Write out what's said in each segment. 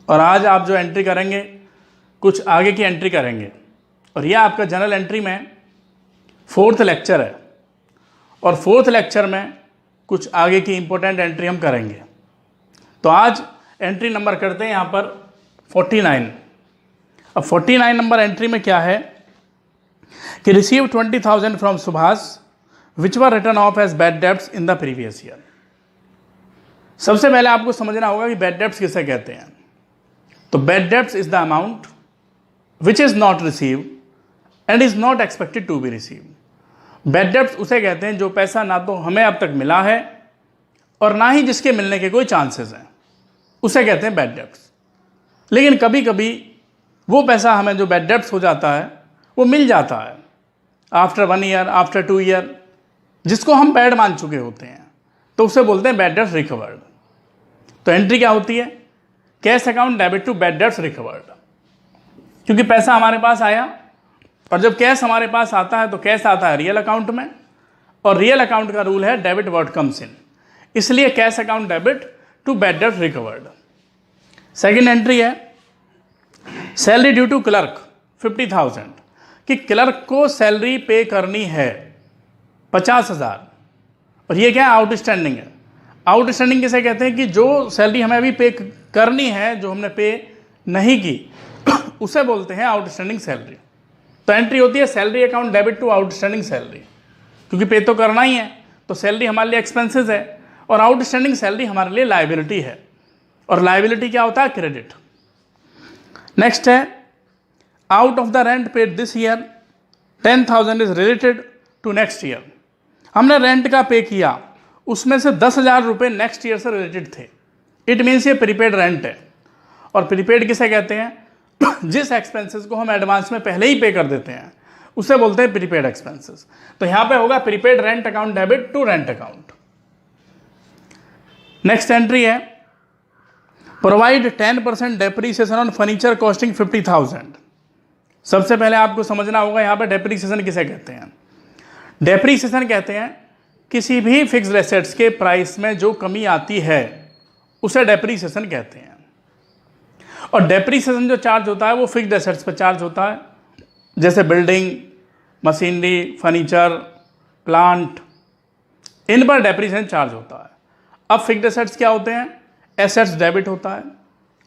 और आज आप जो एंट्री करेंगे कुछ आगे की एंट्री करेंगे, और यह आपका जनरल एंट्री में 4th लेक्चर है, और 4th लेक्चर में कुछ आगे की इंपॉर्टेंट एंट्री हम करेंगे। तो आज एंट्री नंबर करते हैं यहाँ पर 49। अब 49 नंबर एंट्री में क्या है कि receive 20,000 from Subhash which were written off as bad debts in the previous year. सबसे पहले आपको समझना होगा कि बैड डेब्ट्स किसे कहते हैं। तो bad debts is the amount which is not receive and is not expected to be receive. Bad debts उसे कहते हैं जो पैसा ना तो हमें अब तक मिला है और ना ही जिसके मिलने के कोई चांसेस हैं, उसे कहते हैं बैड डेब्ट्स। लेकिन कभी कभी वो पैसा हमें जो बैड डेब्ट्स हो जाता है वो मिल जाता है आफ्टर 1 ईयर, आफ्टर 2 ईयर, जिसको हम बैड मान चुके होते हैं, तो उसे बोलते हैं बैड डेब्ट्स रिकवर्ड। तो एंट्री क्या होती है? Cash account debit to bad debts recovered. क्योंकि पैसा हमारे पास आया, और जब कैश हमारे पास आता है तो कैश आता है रियल अकाउंट में, और रियल अकाउंट का रूल है डेबिट व्हाट कम्स इन, इसलिए cash account debit to bad debts recovered. Second entry है सैलरी ड्यू टू क्लर्क 50,000, कि क्लर्क को सैलरी पे करनी है 50,000, और ये क्या आउटस्टैंडिंग है। आउटस्टैंडिंग किसे कहते हैं कि जो सैलरी हमें अभी पे करनी है, जो हमने पे नहीं की, उसे बोलते हैं आउटस्टैंडिंग सैलरी। तो एंट्री होती है salary account debit to outstanding salary, क्योंकि पे तो करना ही है, तो सैलरी हमारे लिए एक्सपेंसेस है और आउटस्टैंडिंग सैलरी हमारे लिए लायबिलिटी है, और लायबिलिटी क्या होता है? क्रेडिट। नेक्स्ट है out of the rent paid this year 10,000 is related to next year. हमने रेंट का पे किया, उसमें से 10,000 रुपये नेक्स्ट ईयर से रिलेटेड थे। इट मीन्स ये प्रीपेड रेंट है। और प्रीपेड किसे कहते हैं? जिस एक्सपेंसेस को हम एडवांस में पहले ही पे कर देते हैं उसे बोलते हैं प्रीपेड एक्सपेंसेस। तो यहाँ पे होगा prepaid rent account debit to rent account. Next entry है provide 10% depreciation on furniture costing 50,000। सबसे पहले आपको समझना होगा यहाँ पे डेप्रीसिएशन किसे कहते हैं। डेप्रीसिएशन कहते हैं किसी भी फिक्स्ड एसेट्स के प्राइस में जो कमी आती है उसे डेप्रीसिएशन कहते हैं। और डेप्रीसिएशन जो चार्ज होता है वो फिक्स्ड एसेट्स पर चार्ज होता है, जैसे बिल्डिंग, मशीनरी, फर्नीचर, प्लांट, इन पर डेप्रीसिएशन चार्ज होता है। अब फिक्स्ड एसेट्स क्या होते हैं? एसेट्स डेबिट होता है,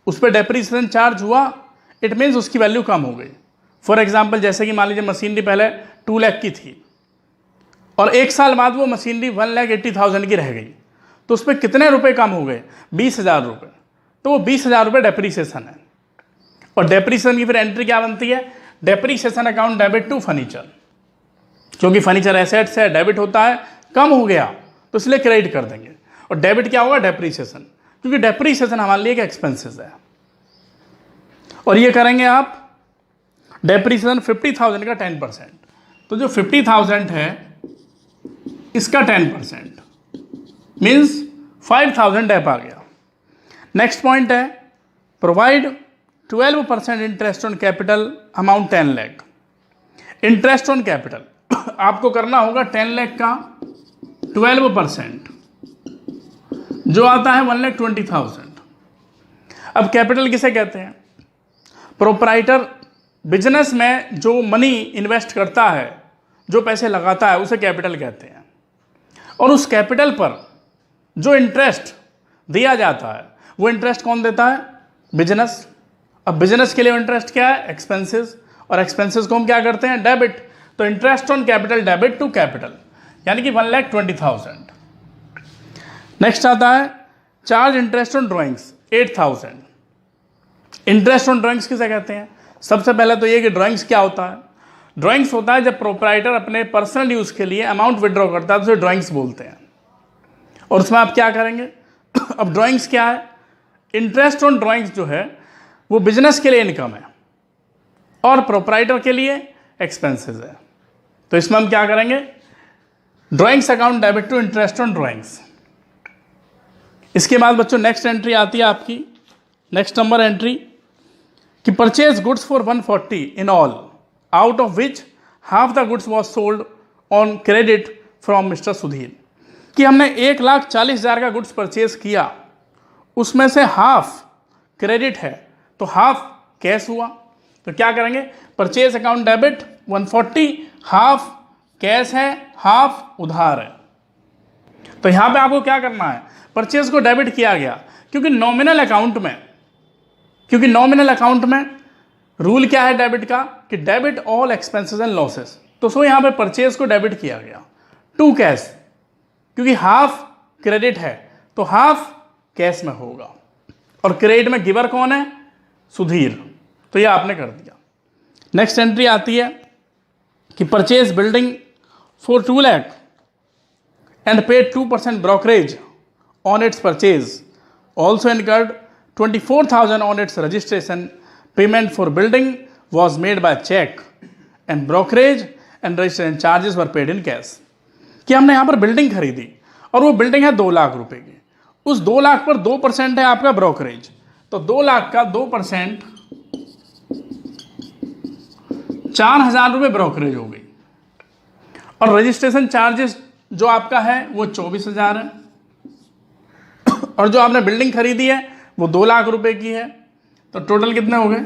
उस पर डेप्रीसिएशन चार्ज हुआ, इट मीन्स उसकी वैल्यू कम हो गई। फॉर एग्जांपल जैसे कि मान लीजिए मशीनरी पहले 2 लाख की थी और 1 साल बाद वो मशीनरी 1,80,000 की रह गई, तो उस पर कितने रुपए कम हो गए? 20,000 रुपये। तो वो 20,000 रुपये डेप्रीसिएशन है। और डेप्रीसिएशन की फिर एंट्री क्या बनती है? Depreciation account debit to furniture, क्योंकि फर्नीचर एसेट्स है, डेबिट होता है, कम हो गया तो इसलिए क्रेडिट कर देंगे। और डेबिट क्या होगा? डेप्रीसिएशन, क्योंकि डेप्रीसिएशन हमारे लिए एक एक्सपेंसेस है। और ये करेंगे आप डेप्रीसिएशन 50,000 का 10%। तो जो 50,000 है इसका 10% मीन्स 5,000 डेप आ गया। नेक्स्ट पॉइंट है provide 12% interest on capital amount 10 lakh. Interest on capital आपको करना होगा 10 लाख का 12%, जो आता है 1,20,000। अब कैपिटल किसे कहते हैं? प्रोप्राइटर बिजनेस में जो मनी इन्वेस्ट करता है, जो पैसे लगाता है, उसे कैपिटल कहते हैं। और उस कैपिटल पर जो इंटरेस्ट दिया जाता है वो इंटरेस्ट कौन देता है? बिजनेस। अब बिजनेस के लिए इंटरेस्ट क्या है? एक्सपेंसेस, और एक्सपेंसेस को हम क्या करते हैं? डेबिट। तो interest on capital debit to capital, यानी कि 1,20,000। नेक्स्ट आता है charge interest on drawings 8,000। Interest on drawings किसे कहते हैं? सबसे पहले तो ये कि ड्राइंग्स क्या होता है? ड्राइंग्स होता है जब प्रोप्राइटर अपने पर्सनल यूज़ के लिए अमाउंट विड्रॉ करता है तो उसे ड्राइंग्स बोलते हैं। और उसमें आप क्या करेंगे? अब ड्राइंग्स क्या है? इंटरेस्ट ऑन ड्राइंग्स जो है वो बिजनेस के लिए इनकम है और प्रोप्राइटर के लिए एक्सपेंसेस है। तो इसमें हम क्या करेंगे? Drawings account debit to interest on drawings. इसके बाद बच्चों नेक्स्ट एंट्री आती है आपकी, नेक्स्ट नंबर एंट्री कि purchase goods for 140 in all, out of which half the goods was sold on credit from mister Sudhir. कि हमने 1,40,000 का गुड्स परचेज किया, उसमें से हाफ क्रेडिट है तो हाफ कैश हुआ। तो क्या करेंगे, purchase account debit 140, half cash है, हाफ उधार है। तो यहां पे आपको क्या करना है, परचेज को डेबिट किया गया, क्योंकि नॉमिनल अकाउंट में रूल क्या है डेबिट का, कि debit all expenses and losses. तो सो यहां पे परचेज को डेबिट किया गया टू कैश, क्योंकि हाफ क्रेडिट है तो हाफ कैश में होगा, और क्रेडिट में गिवर कौन है, सुधीर। तो ये आपने कर दिया। नेक्स्ट एंट्री आती है कि purchase building for 2 lakh and paid 2% brokerage on its purchase. Also incurred 24,000 on its registration. Payment for building was made by check and brokerage and registration charges were paid in cash. कि हमने यहाँ पर building खरीदी और वो building है 2 लाख रुपए की। उस 2 लाख पर 2% है आपका ब्रोकरेज, तो 2 लाख का 2% 4,000 रुपये ब्रोकरेज हो गई, और रजिस्ट्रेशन चार्जेस जो आपका है वो 24,000 है, और जो आपने बिल्डिंग खरीदी है वो 2 लाख रुपए की है। तो टोटल कितने हो गए,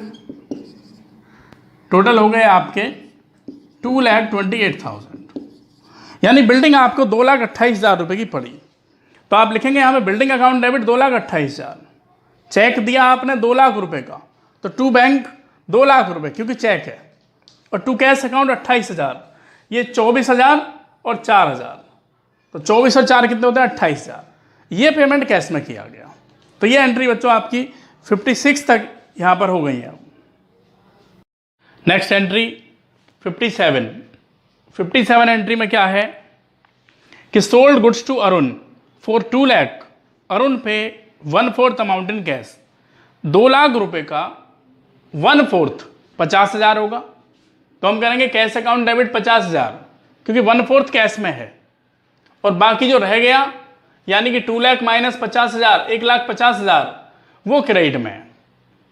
टोटल हो गए आपके 2,28,000, यानी बिल्डिंग आपको 2,28,000 रुपए की पड़ी। तो आप लिखेंगे यहाँ पे बिल्डिंग अकाउंट डेबिट 2,28,000, चेक दिया आपने 2 लाख रुपए का, तो टू बैंक 2 लाख रुपए क्योंकि चेक है, और टू कैश अकाउंट 28,000, ये 24,000 और 4,000, तो 24 और 4 कितने होते हैं, 28,000। ये पेमेंट कैश में किया गया। तो ये एंट्री बच्चों आपकी 56 तक यहां पर हो गई है। नेक्स्ट एंट्री 57 एंट्री में क्या है कि sold goods to Arun for 2 lakh, Arun pay 1/4 amount in cash. 2 lakh रुपए का 1/4 50,000 होगा, तो हम करेंगे कैश अकाउंट डेबिट 50,000, क्योंकि 1/4 कैश में है, और बाकी जो रह गया यानी कि 2 लाख माइनस 50,000, 1,50,000 वो क्रेडिट में है।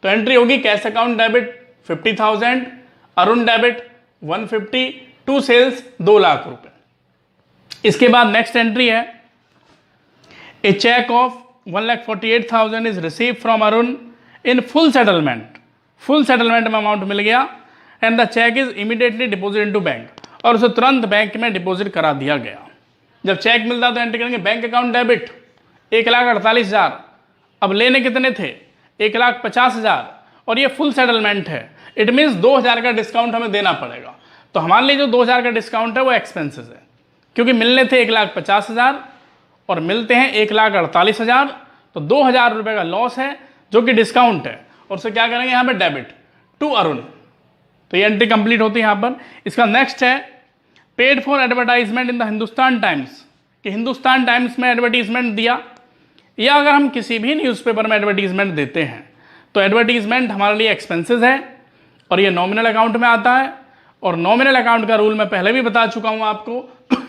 तो एंट्री होगी cash account debit 50,000, Arun debit 150, to sales 2 lakh रुपए। इसके बाद नेक्स्ट एंट्री है a cheque of 1,48,000 is receive from Arun in full settlement. Full settlement में अमाउंट मिल गया and the cheque is immediately deposit into bank, और उसे तुरंत बैंक में डिपॉजिट करा दिया गया। जब चेक मिलता तो एंट्री करेंगे बैंक अकाउंट डेबिट 1,48,000, अब लेने कितने थे 1,50,000, और ये फुल सेटलमेंट है, इट मीन्स 2,000 का डिस्काउंट हमें देना पड़ेगा। तो हमारे लिए जो 2,000 का डिस्काउंट है वो एक्सपेंसेस है, क्योंकि मिलने थे 1,50,000 और मिलते हैं 1,48,000, तो 2,000 रुपये का लॉस है जो कि डिस्काउंट है, और उसे क्या करेंगे यहाँ पे डेबिट टू अरुण। तो ये एंट्री कंप्लीट होती है यहाँ पर। इसका नेक्स्ट है paid for advertisement in the Hindustan times, कि हिंदुस्तान टाइम्स में एडवर्टीजमेंट दिया, या अगर हम किसी भी न्यूज़पेपर में एडवर्टीजमेंट देते हैं तो एडवर्टीजमेंट हमारे लिए एक्सपेंसेस है, और ये नॉमिनल अकाउंट में आता है। और नॉमिनल अकाउंट का रूल मैं पहले भी बता चुका हूँ आपको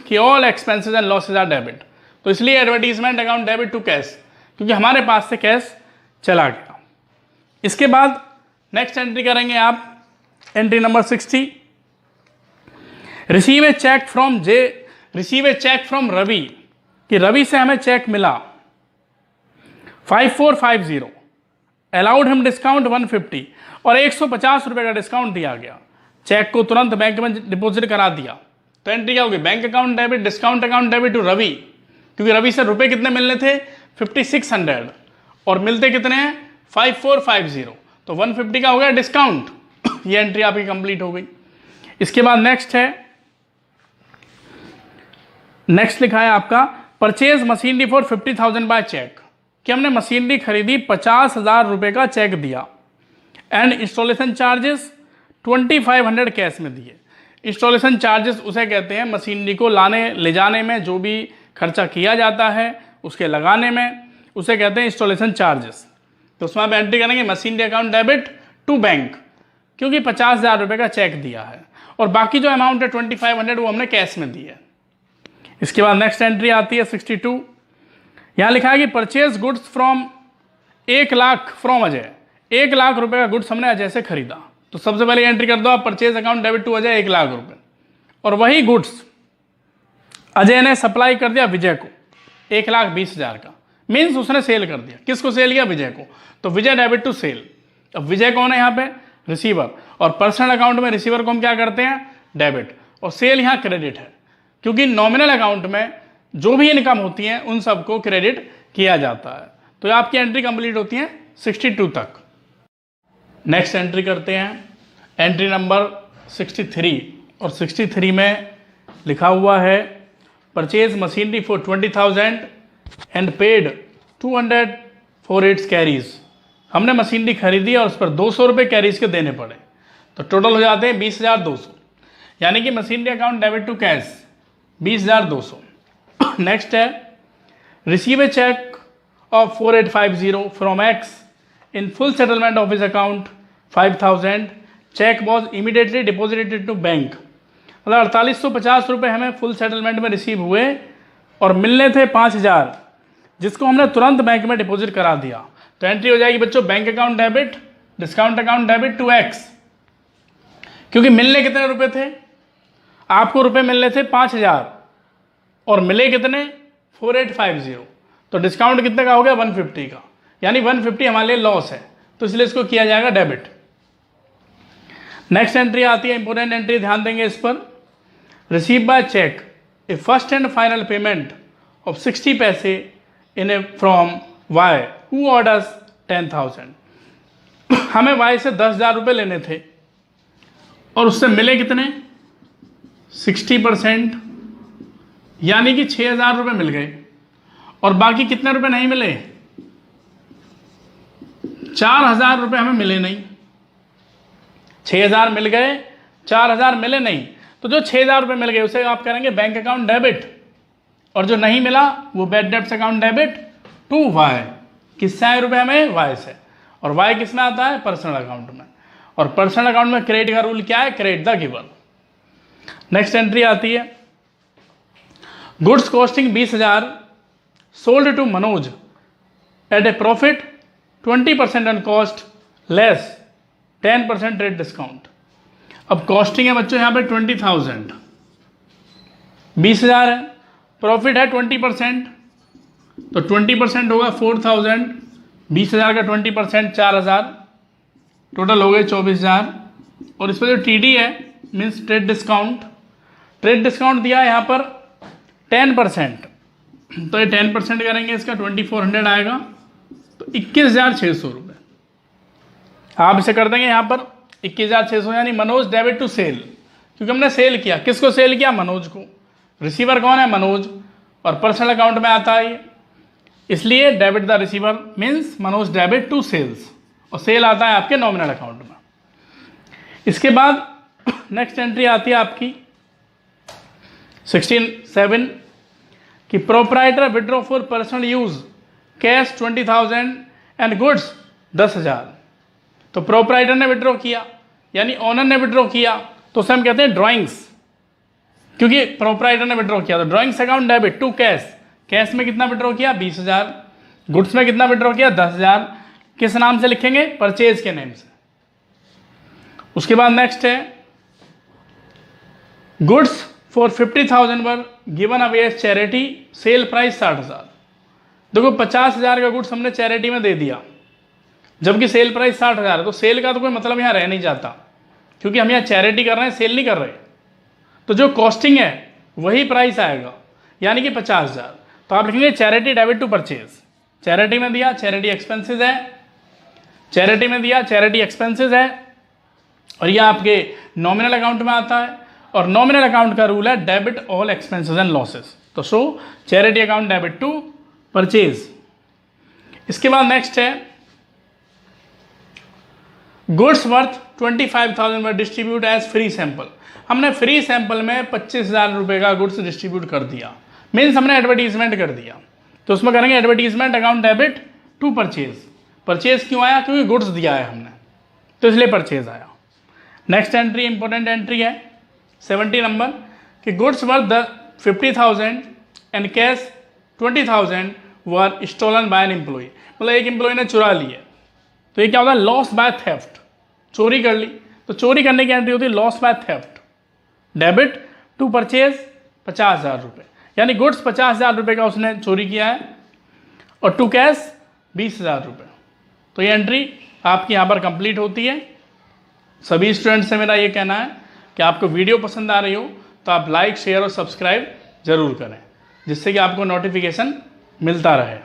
कि all expenses and losses are debit. तो इसलिए advertisement account debit to cash, क्योंकि हमारे पास से कैश चला गया। इसके बाद नेक्स्ट एंट्री करेंगे आप, entry number 60, receive a cheque from Ravi, कि रवि से हमें चेक मिला 5450, अलाउड हम डिस्काउंट 150, और 150 रुपये का डिस्काउंट दिया गया। चेक को तुरंत बैंक में डिपॉजिट करा दिया। तो एंट्री क्या होगी, bank account debit discount account debit to Ravi, क्योंकि रवि से रुपए कितने मिलने थे 5600, और मिलते कितने हैं 5450, तो 150 का हो गया डिस्काउंट। ये एंट्री आपकी कंप्लीट हो गई। इसके बाद नेक्स्ट लिखा है आपका purchase machinery for 50,000 by cheque, कि हमने मशीनरी खरीदी 50,000 रुपये का चेक दिया, एंड इंस्टॉलेशन चार्जेस 2,500 कैश में दिए। इंस्टॉलेशन चार्जेस उसे कहते हैं मशीनरी को लाने ले जाने में जो भी खर्चा किया जाता है उसके लगाने में, उसे कहते हैं इंस्टॉलेशन चार्जेस। तो उसमें आप एंट्री करेंगे machinery account debit to bank, क्योंकि 50,000 रुपये का चेक दिया है, और बाकी जो अमाउंट है 2,500 वो हमने कैश में दी है। इसके बाद नेक्स्ट एंट्री आती है 62, यहाँ लिखा है कि purchase goods from 1 lakh from Ajay, 1 lakh रुपए का गुड्स हमने अजय से खरीदा। तो सबसे पहले एंट्री कर दो आप purchase account debit to Ajay 1 lakh रुपए, और वही गुड्स अजय ने सप्लाई कर दिया विजय को 1,20,000 का, मीन्स उसने सेल कर दिया। किसको सेल किया, विजय को। तो विजय डेबिट टू सेल, अब विजय कौन है यहाँ पे? रिसीवर। और पर्सनल अकाउंट में रिसीवर को हम क्या करते हैं? डेबिट। और सेल यहाँ क्रेडिट है, क्योंकि नॉमिनल अकाउंट में जो भी इनकम होती है उन सबको क्रेडिट किया जाता है। तो आपकी एंट्री कंप्लीट होती है 62 तक। नेक्स्ट एंट्री करते हैं, एंट्री नंबर 63। और 63 में लिखा हुआ है purchase machinery for 20,000 and paid 200 for its carries. हमने मशीनरी खरीदी और उस पर 200 रुपये कैरीज के देने पड़े, तो टोटल हो जाते हैं 20,200, यानी कि machinery account debit to cash 20,200। Next है receive a cheque of 4850 from X in full settlement of his account 5,000, cheque was immediately deposited to bank. मतलब 4850 रुपये हमें फुल सेटलमेंट में रिसीव हुए और मिलने थे 5,000, जिसको हमने तुरंत बैंक में डिपॉजिट करा दिया। तो एंट्री हो जाएगी बच्चों bank account debit, discount account debit to X. क्योंकि मिलने कितने रुपए थे? आपको रुपए मिलने थे 5,000 और मिले कितने? 4850। तो डिस्काउंट कितने का हो गया? 150 का, यानी 150 हमारे लिए लॉस है, तो इसलिए इसको किया जाएगा डेबिट। नेक्स्ट एंट्री आती है, इंपोर्टेंट एंट्री, ध्यान देंगे इस पर। Receive by cheque a first and final payment of 60 पैसे in a from Y who orders 10,000। हमें वाई से 10,000 रुपये लेने थे और उससे मिले कितने? 60%, यानी कि 6,000 रुपये मिल गए। और बाकी कितने रुपए नहीं मिले? 4,000 रुपये हमें मिले नहीं। 6,000 मिल गए, 4,000 मिले नहीं। तो जो 6,000 रुपये मिल गए उसे आप करेंगे बैंक अकाउंट डेबिट, और जो नहीं मिला वो bad debts account debit to Y. किससे आए रुपये हमें? वाई से। और वाई किस में आता है? पर्सनल अकाउंट में। और पर्सनल अकाउंट में क्रेडिट का रूल क्या है? Credit the giver. Next entry आती है, goods costing 20,000 sold to Manoj at a profit 20% on cost less 10% trade discount. अब कॉस्टिंग है बच्चों यहाँ पे 20,000, 20,000 है, प्रॉफिट है 20%, तो 20% होगा 4,000, 20,000 का 20% 4,000, टोटल हो गए 24,000। और इस पर जो TD है means trade discount, trade discount दिया है यहाँ पर 10%, तो ये 10% करेंगे, इसका 2,400 आएगा, तो 21,600 रुपये। आप इसे कर देंगे यहाँ पर 21,600, यानी मनोज डेबिट टू सेल, क्योंकि हमने सेल किया। किसको सेल किया? मनोज को। रिसीवर कौन है? मनोज। और पर्सनल अकाउंट में आता है ये, इसलिए debit the receiver means Manoj debit to sales, और सेल आता है आपके नॉमिनल अकाउंट में। इसके बाद नेक्स्ट एंट्री आती है आपकी 67 कि proprietor withdraw for personal use cash 20,000 and goods 10,000। तो प्रोप्राइटर ने विड्रॉ किया, यानी ऑनर ने विड्रॉ किया, तो उसे हम कहते हैं ड्राइंग्स, क्योंकि प्रोप्राइटर ने विड्रॉ किया। तो drawings account debit to cash, cash में कितना विड्रॉ किया? 20,000, गुड्स में कितना विड्रॉ किया? 10,000। किस नाम से लिखेंगे? परचेज के नेम से। उसके बाद नेक्स्ट है goods for 50,000 were given away as charity, sale price 60,000। देखो 50,000 का गुड्स हमने चैरिटी में दे दिया, जबकि सेल प्राइस 60,000 है, तो सेल का तो कोई मतलब यहाँ रह नहीं जाता, क्योंकि हम यहाँ चैरिटी कर रहे हैं, सेल नहीं कर रहे। तो जो कॉस्टिंग है वही प्राइस आएगा, यानी कि 50,000। तो आप लिखेंगे charity debit to purchase. Charity में दिया, चैरिटी एक्सपेंसेस है, चैरिटी में दिया, चैरिटी एक्सपेंसेस है, और यह आपके नॉमिनल अकाउंट में आता है। और नॉमिनल अकाउंट का रूल है debit all expenses and losses, तो so charity account debit to purchase. इसके बाद नेक्स्ट है goods worth 25,000 were distributed as free sample. हमने फ्री सैंपल में 25,000 रुपये का गुड्स डिस्ट्रीब्यूट कर दिया, मीन्स हमने एडवर्टीजमेंट कर दिया, तो उसमें करेंगे advertisement account debit to purchase. Purchase क्यों आया? क्योंकि गुड्स दिया है हमने, तो इसलिए परचेज आया। नेक्स्ट एंट्री इंपॉर्टेंट एंट्री है 70 नंबर कि goods worth 50,000 and cash 20,000 were stolen by an employee. मतलब एक एम्प्लॉय ने चुरा लिए, तो ये क्या होता है? लॉस बाय थेफ्ट, चोरी कर ली। तो चोरी करने की एंट्री होती है loss by theft, debit to purchase 50,000 रुपये, यानी गुड्स 50,000 रुपये का उसने चोरी किया है, और टू कैश 20,000 रुपये। तो ये एंट्री आपकी यहाँ पर कंप्लीट होती है। सभी स्टूडेंट्स से मेरा ये कहना है कि आपको वीडियो पसंद आ रही हो तो आप लाइक, शेयर और सब्सक्राइब ज़रूर करें, जिससे कि आपको नोटिफिकेशन मिलता रहे।